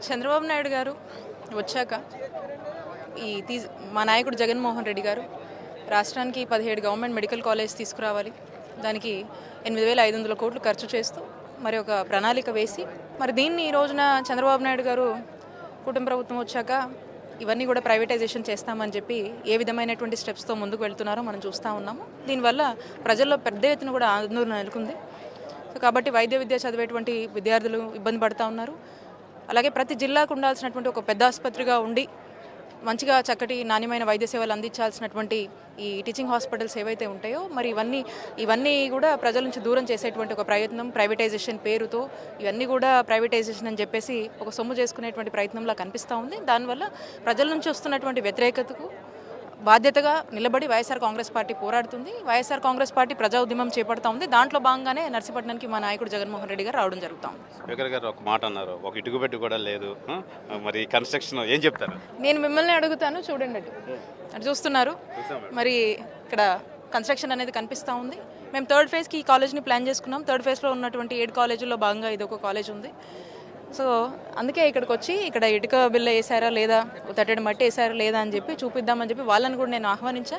చంద్రబాబు నాయుడు గారు వచ్చాక మా నాయకుడు జగన్మోహన్ రెడ్డి గారు రాష్ట్రానికి 17 గవర్నమెంట్ మెడికల్ కాలేజ్ తీసుకురావాలి, దానికి 8,500 కోట్లు ఖర్చు చేస్తూ మరి ఒక ప్రణాళిక వేసి మరి దీన్ని ఈ రోజున చంద్రబాబు నాయుడు గారు కుటుంబ ప్రభుత్వం వచ్చాక ఇవన్నీ కూడా ప్రైవేటైజేషన్ చేస్తామని చెప్పి ఏ విధమైనటువంటి స్టెప్స్తో ముందుకు వెళ్తున్నారో మనం చూస్తూ ఉన్నాము. దీనివల్ల ప్రజల్లో పెద్ద ఎత్తున కూడా ఆందోళన నెలకొంది. సో కాబట్టి వైద్య విద్య చదివేటువంటి విద్యార్థులు ఇబ్బంది పడుతూ ఉన్నారు. అలాగే ప్రతి జిల్లాకు ఉండాల్సినటువంటి ఒక పెద్ద ఆసుపత్రిగా ఉండి మంచిగా చక్కటి నాణ్యమైన వైద్య సేవలు అందించాల్సినటువంటి ఈ టీచింగ్ హాస్పిటల్స్ ఏవైతే ఉంటాయో మరి ఇవన్నీ కూడా ప్రజల నుంచి దూరం చేసేటువంటి ఒక ప్రయత్నం ప్రైవేటైజేషన్ పేరుతో ఇవన్నీ కూడా ప్రైవేటైజేషన్ అని చెప్పేసి ఒక సొమ్ము చేసుకునేటువంటి ప్రయత్నంలా కనిపిస్తూ ఉంది. దానివల్ల ప్రజల నుంచి వస్తున్నటువంటి వ్యతిరేకతకు బాధ్యతగా నిలబడి వైఎస్ఆర్ కాంగ్రెస్ పార్టీ పోరాడుతుంది. వైఎస్ఆర్ కాంగ్రెస్ పార్టీ ప్రజా ఉద్యమం చేపడతా ఉంది. దాంట్లో భాగంగానే నర్సీపట్నానికి మా నాయకుడు జగన్మోహన్ రెడ్డి గారు రావడం జరుగుతా ఉంది. స్పీకర్ గారు ఒక మాట అన్నారు, ఒక ఇటుకు పెట్టి కూడా లేదు, మరి కన్స్ట్రక్షన్ ఏం చెప్తారు? నేను మిమ్మల్ని అడుగుతాను, చూడండి అటు చూస్తున్నారు. మరి ఇక్కడ కన్స్ట్రక్షన్ అనేది కనిపిస్తూ ఉంది. మేము 3rd ఫేజ్కి ఈ కాలేజ్ని ప్లాన్ చేసుకున్నాం. 3rd ఫేజ్లో ఉన్నటువంటి 7 కాలేజీల్లో భాగంగా ఇది ఒక కాలేజ్ ఉంది. సో అందుకే ఇక్కడికి వచ్చి ఇక్కడ ఇటుక బిల్ల వేసారా లేదా, తట్టడి మట్టి వేసారా లేదా అని చెప్పి చూపిద్దామని చెప్పి వాళ్ళని కూడా నేను ఆహ్వానించా.